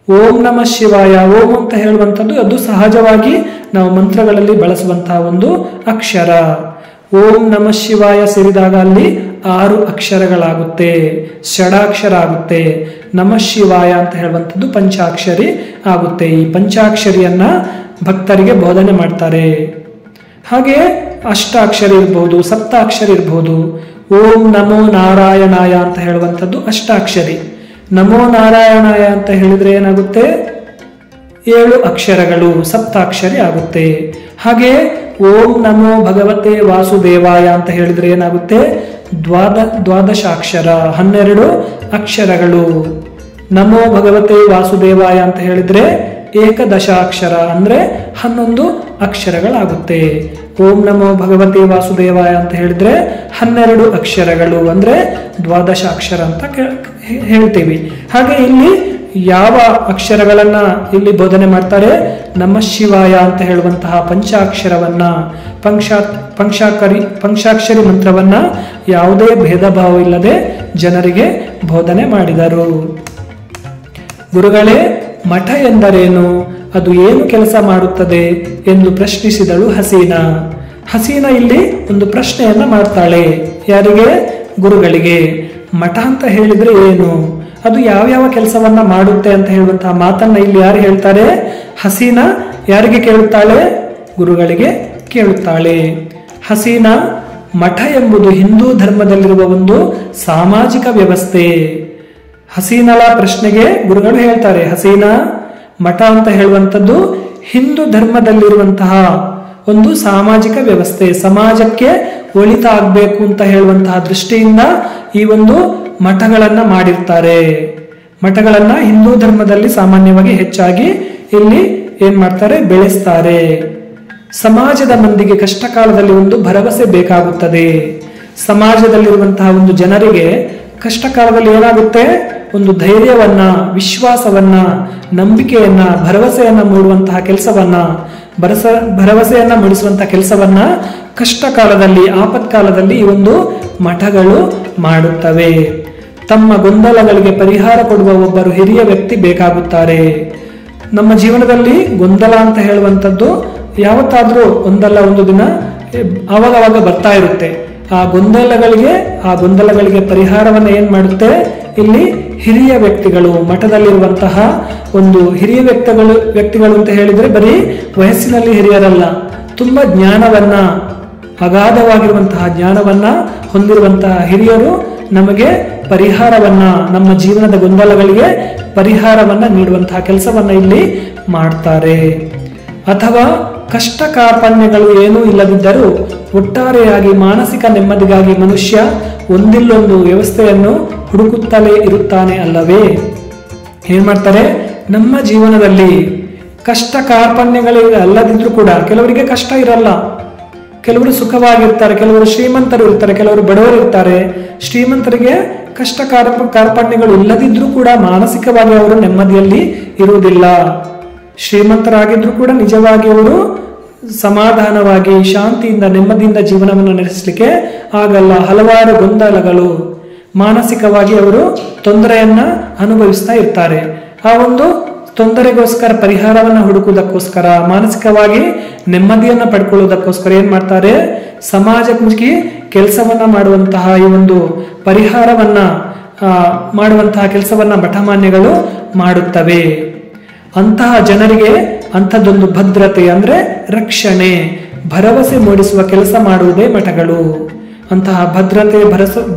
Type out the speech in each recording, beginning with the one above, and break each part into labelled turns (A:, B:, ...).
A: ಓಂ ನಮಃ ಶಿವಾಯ, ಓಂ ಅಂತ ಹೇಳುವಂಥದ್ದು ಅದು ಸಹಜವಾಗಿ ನಾವು ಮಂತ್ರಗಳಲ್ಲಿ ಬಳಸುವಂತಹ ಒಂದು ಅಕ್ಷರ. ಓಂ ನಮಃ ಶಿವಾಯ ಸೇರಿದಾಗ ಅಲ್ಲಿ 6 ಅಕ್ಷರಗಳಾಗುತ್ತೆ, ಷಡಾಕ್ಷರ ಆಗುತ್ತೆ. ನಮಃ ಶಿವಾಯ ಅಂತ ಹೇಳುವಂಥದ್ದು ಪಂಚಾಕ್ಷರಿ ಆಗುತ್ತೆ. ಈ ಪಂಚಾಕ್ಷರಿಯನ್ನ ಭಕ್ತರಿಗೆ ಬೋಧನೆ ಮಾಡ್ತಾರೆ. ಹಾಗೆ ಅಷ್ಟಾಕ್ಷರಿ ಇರ್ಬಹುದು, ಸಪ್ತಾಕ್ಷರಿ ಇರ್ಬಹುದು. ಓಂ ನಮೋ ನಾರಾಯಣಾಯ ಅಂತ ಹೇಳುವಂಥದ್ದು ಅಷ್ಟಾಕ್ಷರಿ. ನಮೋ ನಾರಾಯಣಾಯ ಅಂತ ಹೇಳಿದ್ರೆ ಏನಾಗುತ್ತೆ? 7 ಅಕ್ಷರಗಳು, ಸಪ್ತಾಕ್ಷರಿ ಆಗುತ್ತೆ. ಹಾಗೆ ಓಂ ನಮೋ ಭಗವತೆ ವಾಸುದೇವಾಯ ಅಂತ ಹೇಳಿದ್ರೆ ಏನಾಗುತ್ತೆ? ದ್ವಾದಶಾಕ್ಷರ, 12 ಅಕ್ಷರಗಳು. ನಮೋ ಭಗವತೆ ವಾಸುದೇವಾಯ ಅಂತ ಹೇಳಿದ್ರೆ ಏಕದಶಾಕ್ಷರ ಅಂದ್ರೆ 11 ಅಕ್ಷರಗಳಾಗುತ್ತೆ. ಓಂ ನಮೋ ಭಗವತೆ ವಾಸುದೇವಾಯ ಅಂತ ಹೇಳಿದ್ರೆ 12 ಅಕ್ಷರಗಳು ಅಂದ್ರೆ ದ್ವಾದಶಾಕ್ಷರ ಅಂತ ಹೇಳ್ತೀವಿ. ಹಾಗೆ ಇಲ್ಲಿ ಯಾವ ಅಕ್ಷರಗಳನ್ನ ಇಲ್ಲಿ ಬೋಧನೆ ಮಾಡ್ತಾರೆ? ನಮಃ ಶಿವಾಯ ಅಂತ ಹೇಳುವಂತಹ ಪಂಚಾಕ್ಷರವನ್ನ, ಪಂಚಾಕ್ಷರಿ ಮಂತ್ರವನ್ನ ಯಾವುದೇ ಭೇದ ಭಾವ ಇಲ್ಲದೆ ಜನರಿಗೆ ಬೋಧನೆ ಮಾಡಿದರು. ಗುರುಗಳೇ, ಮಠ ಎಂದರೇನು? ಅದು ಏನು ಕೆಲಸ ಮಾಡುತ್ತದೆ ಎಂದು ಪ್ರಶ್ನಿಸಿದಳು ಹಸೀನಾ. ಹಸೀನಾ ಇಲ್ಲಿ ಒಂದು ಪ್ರಶ್ನೆಯನ್ನ ಮಾಡ್ತಾಳೆ. ಯಾರಿಗೆ? ಗುರುಗಳಿಗೆ. ಮಠ ಅಂತ ಹೇಳಿದ್ರೆ ಏನು, ಅದು ಯಾವ್ಯಾವ ಕೆಲಸವನ್ನ ಮಾಡುತ್ತೆ ಅಂತ ಹೇಳುವಂತಹ ಮಾತನ್ನ ಇಲ್ಲಿ ಯಾರು ಹೇಳ್ತಾರೆ? ಹಸೀನಾ ಯಾರಿಗೆ ಕೇಳುತ್ತಾಳೆ? ಗುರುಗಳಿಗೆ ಕೇಳುತ್ತಾಳೆ. ಹಸೀನಾ, ಮಠ ಎಂಬುದು ಹಿಂದೂ ಧರ್ಮದಲ್ಲಿರುವ ಒಂದು ಸಾಮಾಜಿಕ ವ್ಯವಸ್ಥೆ. ಹಸೀನಳ ಪ್ರಶ್ನೆಗೆ ಗುರುಗಳು ಹೇಳ್ತಾರೆ, ಹಸೀನಾ, ಮಠ ಅಂತ ಹೇಳುವಂಥದ್ದು ಹಿಂದೂ ಧರ್ಮದಲ್ಲಿರುವಂತಹ ಒಂದು ಸಾಮಾಜಿಕ ವ್ಯವಸ್ಥೆ, ಸಮಾಜಕ್ಕೆ ಒಳಿತಾಗಬೇಕು ಅಂತ ಹೇಳುವಂತಹ ದೃಷ್ಟಿಯಿಂದ ಈ ಒಂದು ಮಠಗಳನ್ನ ಮಾಡಿರ್ತಾರೆ. ಮಠಗಳನ್ನ ಹಿಂದೂ ಧರ್ಮದಲ್ಲಿ ಸಾಮಾನ್ಯವಾಗಿ ಹೆಚ್ಚಾಗಿ ಇಲ್ಲಿ ಏನ್ ಮಾಡ್ತಾರೆ? ಬೆಳೆಸ್ತಾರೆ. ಸಮಾಜದ ಮಂದಿಗೆ ಕಷ್ಟ ಕಾಲದಲ್ಲಿ ಒಂದು ಭರವಸೆ ಬೇಕಾಗುತ್ತದೆ. ಸಮಾಜದಲ್ಲಿರುವಂತಹ ಒಂದು ಜನರಿಗೆ ಕಷ್ಟ ಕಾಲದಲ್ಲಿ ಏನಾಗುತ್ತೆ? ಒಂದು ಧೈರ್ಯವನ್ನ, ವಿಶ್ವಾಸವನ್ನ, ನಂಬಿಕೆಯನ್ನ, ಭರವಸೆಯನ್ನ ಮೂಡುವಂತಹ ಕೆಲಸವನ್ನ, ಭರವಸೆಯನ್ನ ಮೂಡಿಸುವಂತಹ ಕೆಲಸವನ್ನ ಕಷ್ಟ ಕಾಲದಲ್ಲಿ, ಆಪತ್ಕಾಲದಲ್ಲಿ ಈ ಒಂದು ಮಠಗಳು ಮಾಡುತ್ತವೆ. ತಮ್ಮ ಗೊಂದಲಗಳಿಗೆ ಪರಿಹಾರ ಕೊಡುವ ಒಬ್ಬರು ಹಿರಿಯ ವ್ಯಕ್ತಿ ಬೇಕಾಗುತ್ತಾರೆ. ನಮ್ಮ ಜೀವನದಲ್ಲಿ ಗೊಂದಲ ಅಂತ ಹೇಳುವಂಥದ್ದು ಯಾವತ್ತಾದ್ರೂ ಒಂದಲ್ಲ ಒಂದು ದಿನ ಅವಾಗವಾಗ ಬರ್ತಾ ಇರುತ್ತೆ. ಆ ಗೊಂದಲಗಳಿಗೆ ಪರಿಹಾರವನ್ನ ಏನ್ ಮಾಡುತ್ತೆ? ಇಲ್ಲಿ ಹಿರಿಯ ವ್ಯಕ್ತಿಗಳು, ಮಠದಲ್ಲಿರುವಂತಹ ಒಂದು ಹಿರಿಯ ವ್ಯಕ್ತಿಗಳು ಅಂತ ಹೇಳಿದ್ರೆ ಬರೀ ವಯಸ್ಸಿನಲ್ಲಿ ಹಿರಿಯರಲ್ಲ, ತುಂಬಾ ಜ್ಞಾನವನ್ನ, ಅಗಾಧವಾಗಿರುವಂತಹ ಜ್ಞಾನವನ್ನ ಹೊಂದಿರುವಂತಹ ಹಿರಿಯರು ನಮಗೆ ಪರಿಹಾರವನ್ನ, ನಮ್ಮ ಜೀವನದ ಗೊಂದಲಗಳಿಗೆ ಪರಿಹಾರವನ್ನ ನೀಡುವಂತಹ ಕೆಲಸವನ್ನ ಇಲ್ಲಿ ಮಾಡ್ತಾರೆ. ಅಥವಾ ಕಷ್ಟ ಕಾರ್ಪಣ್ಯಗಳು ಏನೂ ಇಲ್ಲದಿದ್ದರೂ ಒಟ್ಟಾರೆಯಾಗಿ ಮಾನಸಿಕ ನೆಮ್ಮದಿಗಾಗಿ ಮನುಷ್ಯ ಒಂದಿಲ್ಲೊಂದು ವ್ಯವಸ್ಥೆಯನ್ನು ಹುಡುಕುತ್ತಲೇ ಇರುತ್ತಾನೆ ಅಲ್ಲವೇ? ಏನ್ ಮಾಡ್ತಾರೆ? ನಮ್ಮ ಜೀವನದಲ್ಲಿ ಕಷ್ಟ ಕಾರ್ಪಣ್ಯಗಳು ಅಲ್ಲದಿದ್ರೂ ಕೂಡ ಕೆಲವರಿಗೆ ಕಷ್ಟ ಇರಲ್ಲ, ಕೆಲವರು ಸುಖವಾಗಿರ್ತಾರೆ, ಕೆಲವರು ಶ್ರೀಮಂತರು ಇರ್ತಾರೆ, ಕೆಲವರು ಬಡವರು ಇರ್ತಾರೆ. ಶ್ರೀಮಂತರಿಗೆ ಕಷ್ಟ ಕಾರ್ಪಣ್ಯಗಳು ಇಲ್ಲದಿದ್ರೂ ಕೂಡ ಮಾನಸಿಕವಾಗಿ ಅವರು ನೆಮ್ಮದಿಯಲ್ಲಿ ಇರುವುದಿಲ್ಲ. ಶ್ರೀಮಂತರಾಗಿದ್ರು ಕೂಡ ನಿಜವಾಗಿ ಅವರು ಸಮಾಧಾನವಾಗಿ, ಶಾಂತಿಯಿಂದ, ನೆಮ್ಮದಿಯಿಂದ ಜೀವನವನ್ನು ನಡೆಸಲಿಕ್ಕೆ ಆಗಲ್ಲ. ಹಲವಾರು ಗೊಂದಲಗಳು, ಮಾನಸಿಕವಾಗಿ ಅವರು ತೊಂದರೆಯನ್ನ ಅನುಭವಿಸ್ತಾ ಇರ್ತಾರೆ. ಆ ಒಂದು ತೊಂದರೆಗೋಸ್ಕರ ಪರಿಹಾರವನ್ನ ಹುಡುಕುವುದಕ್ಕೋಸ್ಕರ, ಮಾನಸಿಕವಾಗಿ ನೆಮ್ಮದಿಯನ್ನ ಪಡ್ಕೊಳ್ಳುವುದಕ್ಕೋಸ್ಕರ ಏನ್ ಮಾಡ್ತಾರೆ? ಸಮಾಜಮುಖಿ ಕೆಲಸವನ್ನ ಮಾಡುವಂತಹ ಈ ಒಂದು ಪರಿಹಾರವನ್ನ ಮಾಡುವಂತಹ ಕೆಲಸವನ್ನ ಮಠಮಾನ್ಯಗಳು ಮಾಡುತ್ತವೆ. ಅಂತಹ ಜನರಿಗೆ ಅಂಥದ್ದೊಂದು ಭದ್ರತೆ ಅಂದ್ರೆ ರಕ್ಷಣೆ, ಭರವಸೆ ಮೂಡಿಸುವ ಕೆಲಸ ಮಾಡುವುದೇ ಮಠಗಳು. ಅಂತಹ ಭದ್ರತೆ,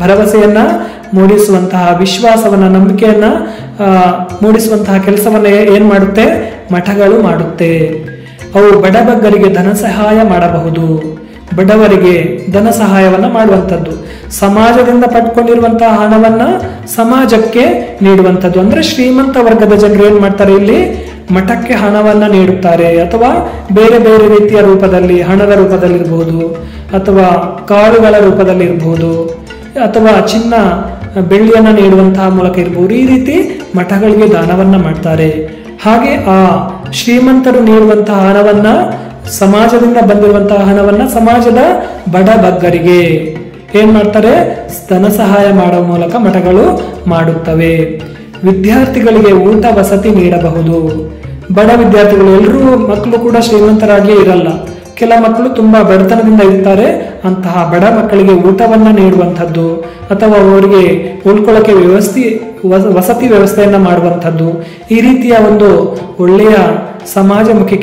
A: ಭರವಸೆಯನ್ನ ಮೂಡಿಸುವಂತಹ, ವಿಶ್ವಾಸವನ್ನ, ನಂಬಿಕೆಯನ್ನ ಮೂಡಿಸುವಂತಹ ಕೆಲಸವನ್ನ ಏನ್ ಮಾಡುತ್ತೆ? ಮಠಗಳು ಮಾಡುತ್ತೆ. ಅವು ಬಡಬಗ್ಗರಿಗೆ ಧನ ಸಹಾಯ ಮಾಡಬಹುದು. ಬಡವರಿಗೆ ಧನ ಸಹಾಯವನ್ನ ಮಾಡುವಂಥದ್ದು, ಸಮಾಜದಿಂದ ಪಡ್ಕೊಂಡಿರುವಂತಹ ಹಣವನ್ನ ಸಮಾಜಕ್ಕೆ ನೀಡುವಂಥದ್ದು. ಅಂದ್ರೆ ಶ್ರೀಮಂತ ವರ್ಗದ ಜನರು ಏನ್ ಮಾಡ್ತಾರೆ? ಇಲ್ಲಿ ಮಠಕ್ಕೆ ಹಣವನ್ನ ನೀಡುತ್ತಾರೆ. ಅಥವಾ ಬೇರೆ ಬೇರೆ ರೀತಿಯ ರೂಪದಲ್ಲಿ, ಹಣದ ರೂಪದಲ್ಲಿರ್ಬಹುದು, ಅಥವಾ ಕಾಳುಗಳ ರೂಪದಲ್ಲಿ ಇರಬಹುದು, ಅಥವಾ ಚಿನ್ನ ಬೆಳ್ಳಿಯನ್ನ ನೀಡುವಂತಹ ಮೂಲಕ ಇರಬಹುದು. ಈ ರೀತಿ ಮಠಗಳಿಗೆ ದಾನವನ್ನ ಮಾಡ್ತಾರೆ. ಹಾಗೆ ಆ ಶ್ರೀಮಂತರು ನೀಡುವಂತಹ ಹಣವನ್ನ, ಸಮಾಜದಿಂದ ಬಂದಿರುವಂತಹ ಹಣವನ್ನ ಸಮಾಜದ ಬಡಬಗ್ಗರಿಗೆ ಏನ್ ಮಾಡ್ತಾರೆ? ಧನ ಸಹಾಯ ಮಾಡುವ ಮೂಲಕ ಮಠಗಳು ಮಾಡುತ್ತವೆ. ವಿದ್ಯಾರ್ಥಿಗಳಿಗೆ ಊಟ ವಸತಿ ನೀಡಬಹುದು. ಬಡ ವಿದ್ಯಾರ್ಥಿಗಳು, ಎಲ್ಲರೂ ಮಕ್ಕಳು ಕೂಡ ಶ್ರೀಮಂತರಾಗಿಯೇ ಇರಲ್ಲ, ಕೆಲ ಮಕ್ಕಳು ತುಂಬಾ ಬಡತನದಿಂದ ಇರ್ತಾರೆ. ಅಂತಹ ಬಡ ಮಕ್ಕಳಿಗೆ ಊಟವನ್ನ ನೀಡುವಂಥದ್ದು ಅಥವಾ ಅವರಿಗೆ ಉಳ್ಕೊಳ್ಳೋಕೆ ವಸತಿ ವ್ಯವಸ್ಥೆಯನ್ನ ಮಾಡುವಂಥದ್ದು, ಈ ರೀತಿಯ ಒಂದು ಒಳ್ಳೆಯ ಸಮಾಜಮುಖಿ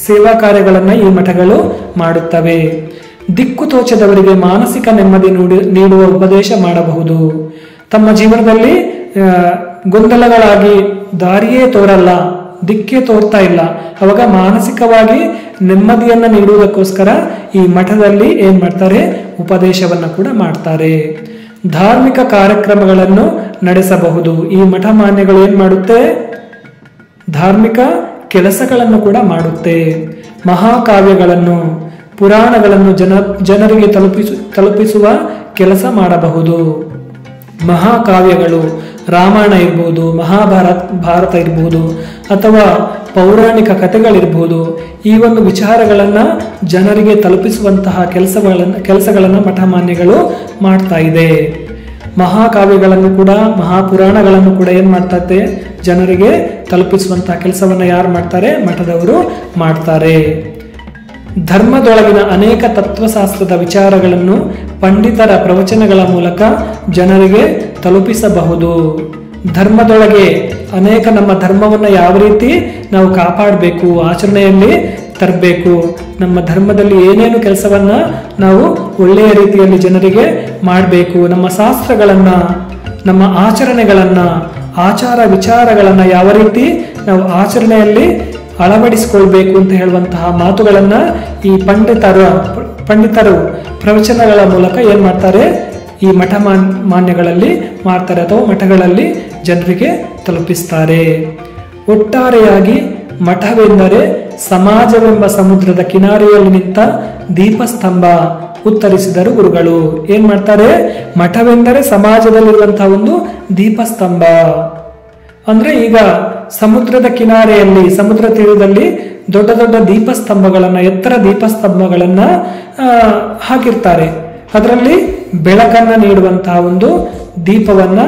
A: ಸೇವಾ ಕಾರ್ಯಗಳನ್ನು ಈ ಮಠಗಳು ಮಾಡುತ್ತವೆ. ದಿಕ್ಕು ತೋಚದವರಿಗೆ ಮಾನಸಿಕ ನೆಮ್ಮದಿ ನೀಡುವ ಉಪದೇಶ ಮಾಡಬಹುದು. ತಮ್ಮ ಜೀವನದಲ್ಲಿ ಗೊಂದಲಗಳಾಗಿ ದಾರಿಯೇ ತೋರಲ್ಲ, ದಿಕ್ಕೇ ತೋರ್ತಾ ಇಲ್ಲ, ಅವಾಗ ಮಾನಸಿಕವಾಗಿ ನೆಮ್ಮದಿಯನ್ನ ನೀಡುವುದಕ್ಕೋಸ್ಕರ ಈ ಮಠದಲ್ಲಿ ಏನ್ ಮಾಡ್ತಾರೆ, ಉಪದೇಶವನ್ನ ಕೂಡ ಮಾಡ್ತಾರೆ. ಧಾರ್ಮಿಕ ಕಾರ್ಯಕ್ರಮಗಳನ್ನು ನಡೆಸಬಹುದು. ಈ ಮಠ ಮಾನ್ಯಗಳು ಏನ್ ಮಾಡುತ್ತೆ, ಧಾರ್ಮಿಕ ಕೆಲಸಗಳನ್ನು ಕೂಡ ಮಾಡುತ್ತೆ. ಮಹಾಕಾವ್ಯಗಳನ್ನು, ಪುರಾಣಗಳನ್ನು ಜನರಿಗೆ ತಲುಪಿಸುವ ಕೆಲಸ ಮಾಡಬಹುದು. ಮಹಾಕಾವ್ಯಗಳು, ರಾಮಾಯಣ ಇರ್ಬೋದು, ಭಾರತ ಇರ್ಬೋದು, ಅಥವಾ ಪೌರಾಣಿಕ ಕಥೆಗಳಿರ್ಬೋದು, ಈ ಒಂದು ವಿಚಾರಗಳನ್ನ ಜನರಿಗೆ ತಲುಪಿಸುವಂತಹ ಕೆಲಸಗಳನ್ನು ಮಠಮಾನ್ಯಗಳು ಮಾಡ್ತಾ ಇದೆ. ಮಹಾಕಾವ್ಯಗಳನ್ನು ಕೂಡ, ಮಹಾಪುರಾಣಗಳನ್ನು ಕೂಡ ಏನ್ ಮಾಡ್ತಾರೆ, ಜನರಿಗೆ ತಲುಪಿಸುವಂತಹ ಕೆಲಸವನ್ನ ಯಾರು ಮಾಡ್ತಾರೆ, ಮಠದವರು ಮಾಡ್ತಾರೆ. ಧರ್ಮದೊಳಗಿನ ಅನೇಕ ತತ್ವಶಾಸ್ತ್ರದ ವಿಚಾರಗಳನ್ನು ಪಂಡಿತರ ಪ್ರವಚನಗಳ ಮೂಲಕ ಜನರಿಗೆ ತಲುಪಿಸಬಹುದು. ಧರ್ಮದೊಳಗೆ ಅನೇಕ, ನಮ್ಮ ಧರ್ಮವನ್ನ ಯಾವ ರೀತಿ ನಾವು ಕಾಪಾಡಬೇಕು, ಆಚರಣೆಯಲ್ಲಿ ತರಬೇಕು, ನಮ್ಮ ಧರ್ಮದಲ್ಲಿ ಏನೇನು ಕೆಲಸವನ್ನ ನಾವು ಒಳ್ಳೆಯ ರೀತಿಯಲ್ಲಿ ಜನರಿಗೆ ಮಾಡಬೇಕು, ನಮ್ಮ ಶಾಸ್ತ್ರಗಳನ್ನ, ನಮ್ಮ ಆಚರಣೆಗಳನ್ನ, ಆಚಾರ ವಿಚಾರಗಳನ್ನ ಯಾವ ರೀತಿ ನಾವು ಆಚರಣೆಯಲ್ಲಿ ಅಳವಡಿಸಿಕೊಳ್ಬೇಕು ಅಂತ ಹೇಳುವಂತಹ ಮಾತುಗಳನ್ನ ಈ ಪಂಡಿತರು ಪ್ರವಚನಗಳ ಮೂಲಕ ಏನ್ ಮಾಡ್ತಾರೆ, ಈ ಮಠ ಮಾನ್ಯಗಳಲ್ಲಿ ಮಾಡ್ತಾರೆ ಅಥವಾ ಮಠಗಳಲ್ಲಿ ಜನರಿಗೆ ತಲುಪಿಸ್ತಾರೆ. ಒಟ್ಟಾರೆಯಾಗಿ ಮಠವೆಂದರೆ ಸಮಾಜವೆಂಬ ಸಮುದ್ರದ ಕಿನಾರೆಯಲ್ಲಿ ನಿಂತ ದೀಪಸ್ತಂಭ, ಉತ್ತರಿಸಿದರು ಗುರುಗಳು. ಏನ್ ಮಾಡ್ತಾರೆ, ಮಠವೆಂದರೆ ಸಮಾಜದಲ್ಲಿರುವಂತಹ ಒಂದು ದೀಪಸ್ತಂಭ. ಅಂದ್ರೆ ಈಗ ಸಮುದ್ರದ ಕಿನಾರೆಯಲ್ಲಿ, ಸಮುದ್ರ ತೀರದಲ್ಲಿ ದೊಡ್ಡ ದೊಡ್ಡ ದೀಪಸ್ತಂಭಗಳನ್ನ, ಎತ್ತರ ದೀಪಸ್ತಂಭಗಳನ್ನ ಹಾಕಿರ್ತಾರೆ. ಅದರಲ್ಲಿ ಬೆಳಕನ್ನ ನೀಡುವಂತಹ ಒಂದು ದೀಪವನ್ನ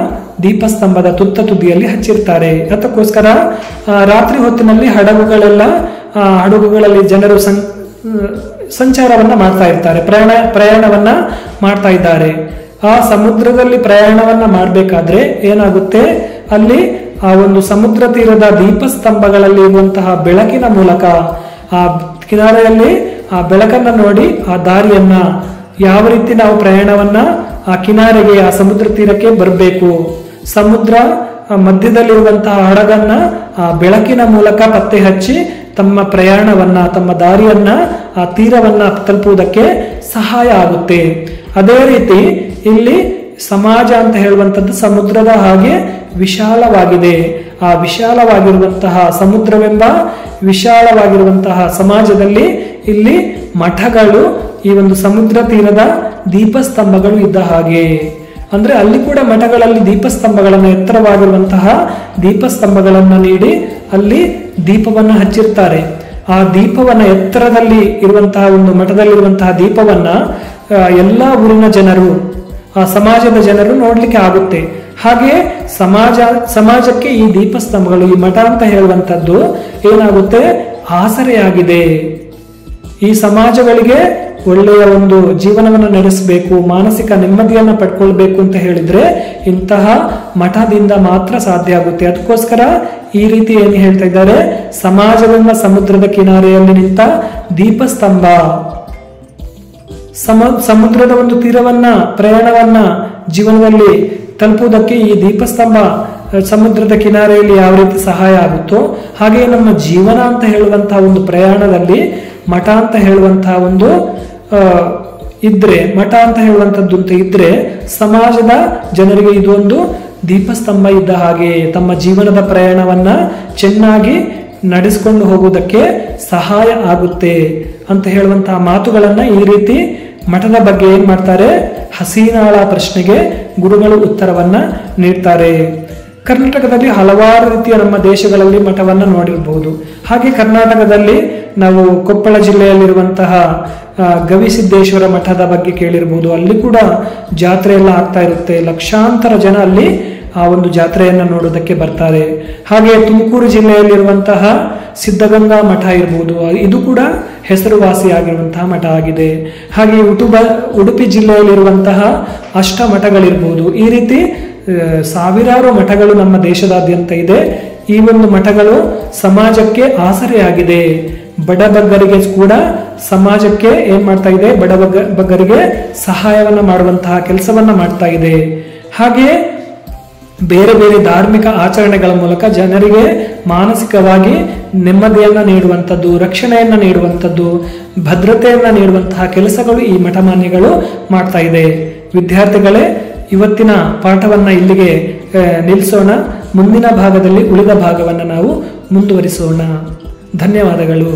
A: ದೀಪಸ್ತಂಭದ ತುತ್ತ ತುದಿಯಲ್ಲಿ ಹಚ್ಚಿರ್ತಾರೆ. ಅದಕ್ಕೋಸ್ಕರ ರಾತ್ರಿ ಹೊತ್ತಿನಲ್ಲಿ ಹಡಗುಗಳಲ್ಲಿ ಜನರು ಸಂಚಾರವನ್ನ ಮಾಡ್ತಾ ಇರ್ತಾರೆ, ಪ್ರಯಾಣವನ್ನ ಮಾಡ್ತಾ ಇದ್ದಾರೆ. ಆ ಸಮುದ್ರದಲ್ಲಿ ಪ್ರಯಾಣವನ್ನ ಮಾಡಬೇಕಾದ್ರೆ ಏನಾಗುತ್ತೆ, ಅಲ್ಲಿ ಆ ಒಂದು ಸಮುದ್ರ ತೀರದ ದೀಪಸ್ತಂಭಗಳಲ್ಲಿ ಇರುವಂತಹ ಬೆಳಕಿನ ಮೂಲಕ ಆ ಕಿನಾರೆಯಲ್ಲಿ ಆ ಬೆಳಕನ್ನ ನೋಡಿ ಆ ದಾರಿಯನ್ನ, ಯಾವ ರೀತಿ ನಾವು ಪ್ರಯಾಣವನ್ನ ಆ ಕಿನಾರೆಗೆ, ಆ ಸಮುದ್ರ ತೀರಕ್ಕೆ ಬರಬೇಕು, ಸಮುದ್ರ ಮಧ್ಯದಲ್ಲಿರುವಂತಹ ಹಡಗನ್ನ ಆ ಬೆಳಕಿನ ಮೂಲಕ ಪತ್ತೆ ಹಚ್ಚಿ ತಮ್ಮ ಪ್ರಯಾಣವನ್ನ, ತಮ್ಮ ದಾರಿಯನ್ನ, ಆ ತೀರವನ್ನ ತಲುಪುವುದಕ್ಕೆ ಸಹಾಯ ಆಗುತ್ತೆ. ಅದೇ ರೀತಿ ಇಲ್ಲಿ ಸಮಾಜ ಅಂತ ಹೇಳುವಂಥದ್ದು ಸಮುದ್ರದ ಹಾಗೆ ವಿಶಾಲವಾಗಿದೆ. ಆ ವಿಶಾಲವಾಗಿರುವಂತಹ ಸಮುದ್ರವೆಂಬ ವಿಶಾಲವಾಗಿರುವಂತಹ ಸಮಾಜದಲ್ಲಿ ಇಲ್ಲಿ ಮಠಗಳು ಈ ಒಂದು ಸಮುದ್ರ ತೀರದ ದೀಪಸ್ತಂಭಗಳು ಇದ್ದ ಹಾಗೆ. ಅಂದ್ರೆ ಅಲ್ಲಿ ಕೂಡ ಮಠಗಳಲ್ಲಿ ದೀಪಸ್ತಂಭಗಳನ್ನ, ಎತ್ತರವಾಗಿರುವಂತಹ ದೀಪಸ್ತಂಭಗಳನ್ನ ನೀಡಿ ಅಲ್ಲಿ ದೀಪವನ್ನ ಹಚ್ಚಿರ್ತಾರೆ. ಆ ದೀಪವನ್ನ, ಎತ್ತರದಲ್ಲಿ ಇರುವಂತಹ ಒಂದು ಮಠದಲ್ಲಿರುವಂತಹ ದೀಪವನ್ನ ಎಲ್ಲಾ ಊರಿನ ಜನರು, ಆ ಸಮಾಜದ ಜನರು ನೋಡ್ಲಿಕ್ಕೆ ಆಗುತ್ತೆ. ಹಾಗೆ ಸಮಾಜಕ್ಕೆ ಈ ದೀಪಸ್ತಂಭಗಳು, ಈ ಮಠ ಅಂತ ಹೇಳುವಂಥದ್ದು ಏನಾಗುತ್ತೆ, ಆಸರೆಯಾಗಿದೆ. ಈ ಸಮಾಜಗಳಿಗೆ ಒಳ್ಳೆಯ ಒಂದು ಜೀವನವನ್ನು ನಡೆಸಬೇಕು, ಮಾನಸಿಕ ನೆಮ್ಮದಿಯನ್ನ ಪಡ್ಕೊಳ್ಬೇಕು ಅಂತ ಹೇಳಿದ್ರೆ ಇಂತಹ ಮಠದಿಂದ ಮಾತ್ರ ಸಾಧ್ಯ ಆಗುತ್ತೆ. ಅದಕ್ಕೋಸ್ಕರ ಈ ರೀತಿ ಏನು ಹೇಳ್ತಾ ಇದ್ದಾರೆ, ಸಮಾಜವೆಂಬ ಸಮುದ್ರದ ಕಿನಾರೆಯಲ್ಲಿ ನಿಂತ ದೀಪಸ್ತಂಭ, ಸಮುದ್ರದ ಒಂದು ತೀರವನ್ನ, ಪ್ರಯಾಣವನ್ನ ಜೀವನದಲ್ಲಿ ತಲುಪುವುದಕ್ಕೆ ಈ ದೀಪಸ್ತಂಭ ಸಮುದ್ರದ ಕಿನಾರೆಯಲ್ಲಿ ಯಾವ ರೀತಿ ಸಹಾಯ ಆಗುತ್ತೋ ಹಾಗೆ ನಮ್ಮ ಜೀವನ ಅಂತ ಹೇಳುವಂತಹ ಒಂದು ಪ್ರಯಾಣದಲ್ಲಿ ಮಠ ಅಂತ ಹೇಳುವಂತಹ ಒಂದು ಇದ್ರೆ, ಮಠ ಅಂತ ಹೇಳುವಂಥದ್ದು ಅಂತ ಇದ್ರೆ ಸಮಾಜದ ಜನರಿಗೆ ಇದೊಂದು ದೀಪಸ್ತಂಭ ಇದ್ದ ಹಾಗೆ ತಮ್ಮ ಜೀವನದ ಪ್ರಯಾಣವನ್ನ ಚೆನ್ನಾಗಿ ನಡೆಸಿಕೊಂಡು ಹೋಗುವುದಕ್ಕೆ ಸಹಾಯ ಆಗುತ್ತೆ ಅಂತ ಹೇಳುವಂತಹ ಮಾತುಗಳನ್ನ ಈ ರೀತಿ ಮಠದ ಬಗ್ಗೆ ಏನ್ ಮಾಡ್ತಾರೆ, ಹಸೀನಾಳ ಪ್ರಶ್ನೆಗೆ ಗುರುಗಳು ಉತ್ತರವನ್ನ ನೀಡ್ತಾರೆ. ಕರ್ನಾಟಕದಲ್ಲಿ ಹಲವಾರು ರೀತಿಯ ನಮ್ಮ ದೇಶಗಳಲ್ಲಿ ಮಠವನ್ನ ನೋಡಿರಬಹುದು. ಹಾಗೆ ಕರ್ನಾಟಕದಲ್ಲಿ ನಾವು ಕೊಪ್ಪಳ ಜಿಲ್ಲೆಯಲ್ಲಿರುವಂತಹ ಗವಿಸಿದ್ದೇಶ್ವರ ಮಠದ ಬಗ್ಗೆ ಕೇಳಿರಬಹುದು. ಅಲ್ಲಿ ಕೂಡ ಜಾತ್ರೆ ಎಲ್ಲ ಆಗ್ತಾ ಇರುತ್ತೆ, ಲಕ್ಷಾಂತರ ಜನ ಅಲ್ಲಿ ಆ ಒಂದು ಜಾತ್ರೆಯನ್ನು ನೋಡೋದಕ್ಕೆ ಬರ್ತಾರೆ. ಹಾಗೆ ತುಮಕೂರು ಜಿಲ್ಲೆಯಲ್ಲಿರುವಂತಹ ಸಿದ್ಧಗಂಗಾ ಮಠ ಇರ್ಬೋದು, ಇದು ಕೂಡ ಹೆಸರುವಾಸಿಯಾಗಿರುವಂತಹ ಮಠ ಆಗಿದೆ. ಹಾಗೆ ಉಡುಪಿ ಜಿಲ್ಲೆಯಲ್ಲಿರುವಂತಹ ಅಷ್ಟ ಮಠಗಳಿರ್ಬೋದು. ಈ ರೀತಿ ಸಾವಿರಾರು ಮಠಗಳು ನಮ್ಮ ದೇಶದಾದ್ಯಂತ ಇದೆ. ಈ ಒಂದು ಮಠಗಳು ಸಮಾಜಕ್ಕೆ ಆಸರೆಯಾಗಿದೆ. ಬಡಬಗ್ಗರಿಗೆ ಕೂಡ ಸಮಾಜಕ್ಕೆ ಏನ್ ಮಾಡ್ತಾ ಇದೆ, ಬಡಬಗ್ಗರಿಗೆ ಸಹಾಯವನ್ನ ಮಾಡುವಂತಹ ಕೆಲಸವನ್ನ ಮಾಡ್ತಾ ಇದೆ. ಹಾಗೆ ಬೇರೆ ಬೇರೆ ಧಾರ್ಮಿಕ ಆಚರಣೆಗಳ ಮೂಲಕ ಜನರಿಗೆ ಮಾನಸಿಕವಾಗಿ ನೆಮ್ಮದಿಯನ್ನ ನೀಡುವಂಥದ್ದು, ರಕ್ಷಣೆಯನ್ನ ನೀಡುವಂಥದ್ದು, ಭದ್ರತೆಯನ್ನ ನೀಡುವಂತಹ ಕೆಲಸಗಳು ಈ ಮಠಮಾನ್ಯಗಳು ಮಾಡ್ತಾ ಇದೆ. ವಿದ್ಯಾರ್ಥಿಗಳೇ, ಇವತ್ತಿನ ಪಾಠವನ್ನ ಇಲ್ಲಿಗೆ ನಿಲ್ಲಿಸೋಣ. ಮುಂದಿನ ಭಾಗದಲ್ಲಿ ಉಳಿದ ಭಾಗವನ್ನು ನಾವು ಮುಂದುವರಿಸೋಣ. ಧನ್ಯವಾದಗಳು.